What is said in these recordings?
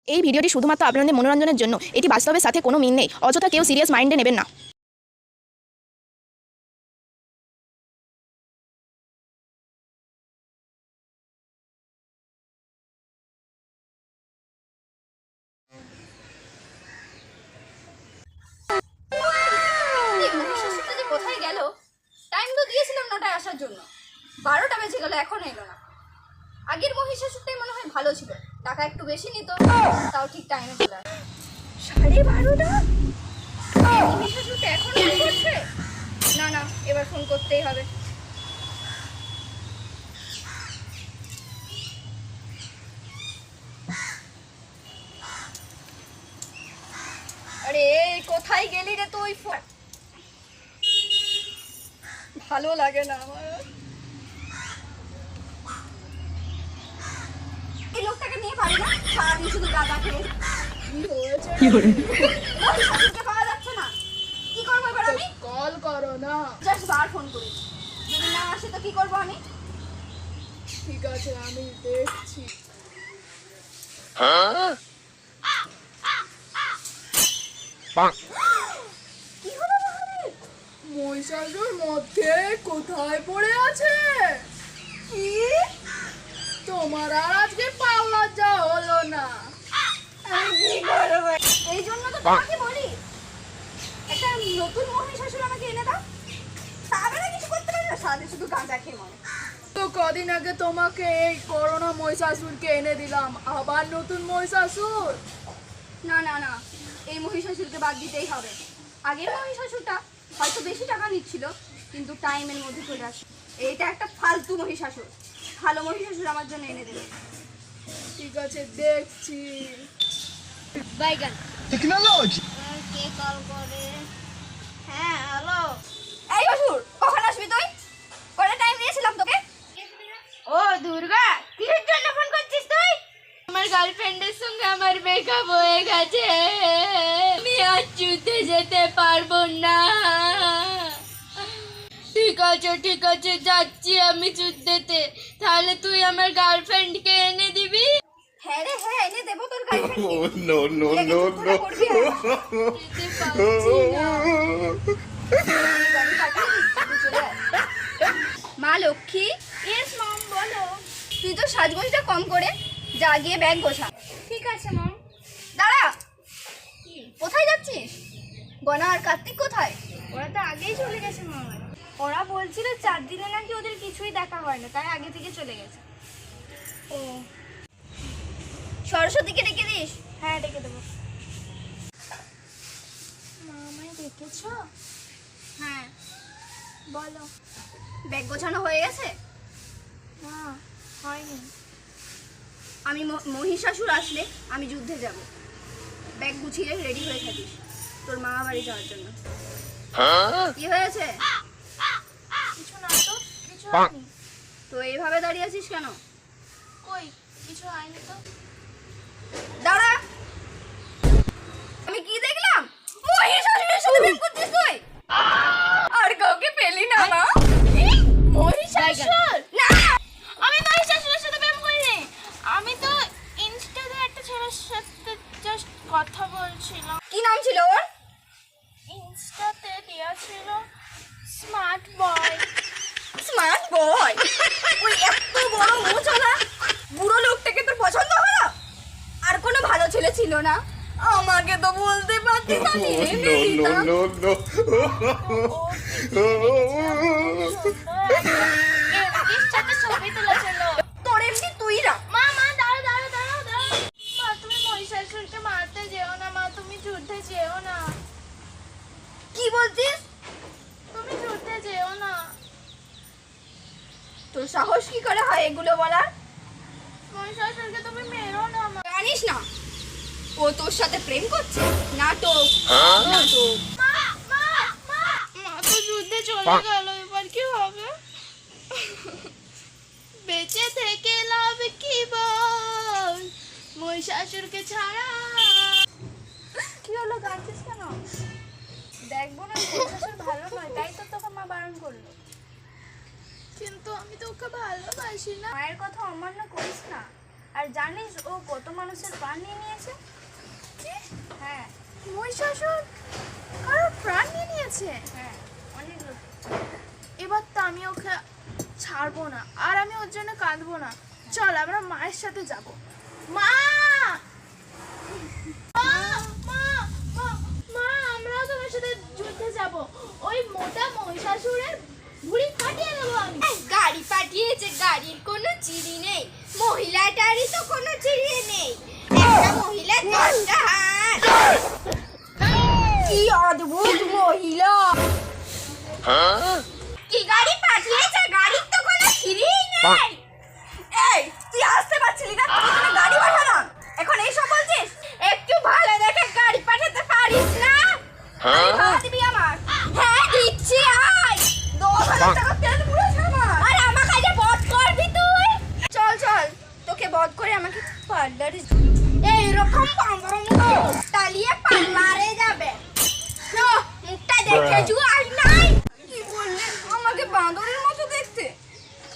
এই ভিডিওটি শুধুমাত্র আপনাদের মনোরঞ্জনের জন্য। এটি বাস্তবের সাথে কোনো মিল নেই। অযথা কেউ সিরিয়াস মাইন্ডে নেবেন না। কোথায় গেল? টাইম তো দিয়েছিলাম 9টায় আসার জন্য, 12টা বেজে গেল, এখনো এলো না। আগের মহিষাসুরটাই মনে হয় ভালো ছিল, টাকা একটু বেশি নিত, তাও ঠিক টাইমে চলে আসে। 12:30? মহিষাসুরটা এখন ফোন করছে? না না, এবার ফোন করতেই হবে। আরে কোথায় গেলি রে তুই? ভালো লাগে না আমার। এই লোকটাকে নিয়ে পারি না, সারাদিন শুধু গাঁজা খেয়ে। পাওয়া যাচ্ছে না, কি করবো এবার আমি? কল করো না। জাস্ট বার ফোন করি, যদি না আসে তো কি করবো আমি? ঠিক আছে, আমি দেখছি। কি হলো মহাবীর? মহিষাসুর মধ্যে কোথায় পড়ে আছে? কি? তোমার আর আজকে পাওয়া যা হলো না। আমি কি করবো? এই জন্য তো তোমাকে বলি একটা নতুন মহিষাসুর আমাকে এনে দাও। তাহলে কিছু করতে পারি না, সারাদিন শুধু গাঁজা খেয়ে মরে। তো কদিন আগে তোমাকে এই করোনা মহিষাসুরকে এনে দিলাম, আবার নতুন মহিষাসুর? না না না, এই মহিষাসুরকে বাদ দিতেই হবে। আগের মহিষাসুরটা হয়তো বেশি টাকা নিচ্ছিল, কিন্তু টাইমের মধ্যে চলে আসে। এইটা একটা ফালতু মহিষাসুর। ভালো মহিষাসুর আমার জন্য এনে দেবে। ঠিক আছে, দেখছি। বাইগান টেকনোলজি কে কল করে? হ্যাঁ হ্যালো। এই অসুর, কখন আসবি তুই? কটা টাইম দিয়েছিলাম তোকে? ও দুর্গা, কিসের জন্য ফোন করছিস তুই? আমার গার্লফ্রেন্ডের সঙ্গে আমার ব্রেকআপ হয়ে গেছে, আমি আর যুদ্ধে যেতে পারবো না। ঠিক আছে যাচ্ছি আমি যুদ্ধেতে, তাহলে তুই আমার গার্লফ্রেন্ডকে এনে দিবি? হ্যাঁ রে হ্যাঁ, এনে দেবো তোর গার্লফ্রেন্ড। ও নো নো নো নো যেতে পারছি না। মা লক্ষ্মী। ইয়েস মম, বলো। তুই তো সাজগোজটা কম করে যা গিয়ে ব্যাগ গোছা। ঠিক আছে মম। দাঁড়া, কোথায় যাচ্ছিস? গনা আর কার্তিক কোথায়? ওরা তো আগেই চলে গেছে মম। ওরা বলছিল 4 দিনে নাকি ওদের কিছুই দেখা হয় না, তাই আগে থেকে চলে গেছে। ও, সরস্বতীকে ডেকে দিস। হ্যাঁ ডেকে দেবো। মা আমায় ডেকেছো? হ্যাঁ, বলো। ব্যাগ গোছানো হয়ে গেছে? না হয়নি। আমি মহিষাসুর আসলে আমি যুদ্ধে যাব। ব্যাগ গুছিয়ে রেডি হয়ে থাকিস তোর মামা বাড়ি যাওয়ার জন্য। কি হয়েছে? কিছু না তো, কিছু হয়নি। তো এইভাবে দাঁড়িয়ে আছিস কেন? কই কিছু হয়নি তো। দাঁড়া, আমি কি দেখলাম? মহিষাসুরের সাথে প্রেম করছিস তুই? আর কাউকে পেলি না না? মহিষাসুর? না, আমি মহিষাসুরের সাথে প্রেম করিনি। আমি তো ইনস্টাতে একটা ছেলের সাথে জাস্ট কথা বলছিলাম। কি নাম ছিল ওর? ইনস্টাতে দেয়া ছিল স্মার্ট বয়। Smart boy? ওই এত বড় মোচনা বুড়ো লোকটাকে তোর পছন্দ হলো? আর কোনো ভালো ছেলে ছিল না? আমাকে তো বলতে পারতিস না, নিয়ে নো নো নিতাম। নো নো এমডির সাথে ছবি তুলেছিল। তোর এমনি তুই না। মা মা দাঁড়াও। মা তুমি মহিষাসুরকে মারতে যেও না, মা তুমি যুদ্ধে যেও না, কি বলছিস? তুমি যুদ্ধে যেও না। তোর সাহস কি করে হয় এগুলো বলার? মহিষাসুরকে তুমি মেরো না মা। জানিস না ও তোর সাথে প্রেম করছে? নাটক নাটক। মা মা মা মা তো যুদ্ধে চলে গেল, এবার কি হবে? বেঁচে থেকে লাভ কি বল মহিষাসুরকে ছাড়া। কি হলো, কাঁদছিস কেন? দেখবো না, মহিষাসুর ভালো নয়, তাই তো তোকে মা বারণ করলো। কিন্তু আমি তো ওকে ভালোবাসি না। মায়ের কথা অমান্য করিস না। আর জানিস ও কত মানুষের প্রাণ নিয়ে নিয়েছে? হ্যাঁ মহিষাসুর কারোর প্রাণ নিয়ে নিয়েছে। হ্যাঁ অনেক লোক। এবার তো আমি ওকে ছাড়বো না, আর আমি ওর জন্য কাঁদবো না। চল আমরা মায়ের সাথে যাব। মা মা মা মা মা আমরাও তোমার সাথে যুদ্ধে যাব। ওই মোটা মহিষাসুরের ভুঁড়ি ফাটিয়ে দেবো আমি। গাড়ি পাঠিয়েছে, গাড়ির কোনো চিড়ি নেই, মহিলাটারই তো কোনো চিড়ি নেই, একটা মহিলা 10টা হাত। কি অদ্ভুত মহিলা! কি গাড়ি পাঠিয়েছে, গাড়ির তো কোনো চিড়িই নেই। এই তুই আসতে পারছিলি না, তোকে তো গাড়ি পাঠালাম, এখন এইসব বলছিস? একটু ভালো দেখে গাড়ি পাঠাতে পারিস না? ভাড়া দিবি আমার? হ্যাঁ দিচ্ছি, আয়। 10,000 টাকা তেল পুড়েছে আমার। আর আমার কাছে বধ করবি তুই? চল চল, তোকে বধ করে আমাকে পার্লারে এইরকম বাঁদরের মুখ টালিয়ে পার্লারে যাবে। না, মুখটা দেখে জুয়াই নাই। কি বললে? আমাকে বাঁদরের মতো দেখতে?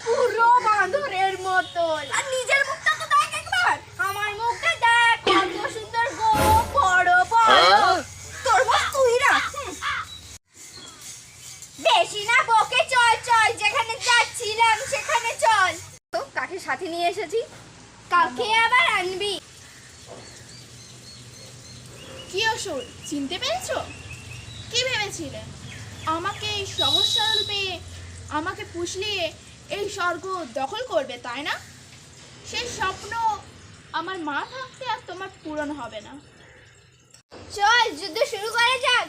পুরো বাঁদরের মতো। আর নিজের মুখটা তো দেখ একবার। আমার মুখটা দেখ, কত সুন্দর গো, বড় বড়। তোর মুখ তুই রাখ। বেশি না বকে, চল চল, যেখানে যাচ্ছিলাম সেখানে চল। তো কাকে সাথে নিয়ে এসেছি, কাকে আবার আনবি? কি অসুর, চিনতে পেরেছো? কি ভেবেছিলে আমাকে এই সহজ সরল পেয়ে আমাকে পুষলিয়ে এই স্বর্গ দখল করবে, তাই না? সেই স্বপ্ন আমার মা থাকতে আর তোমার পূরণ হবে না। চল যুদ্ধ শুরু করা যাক।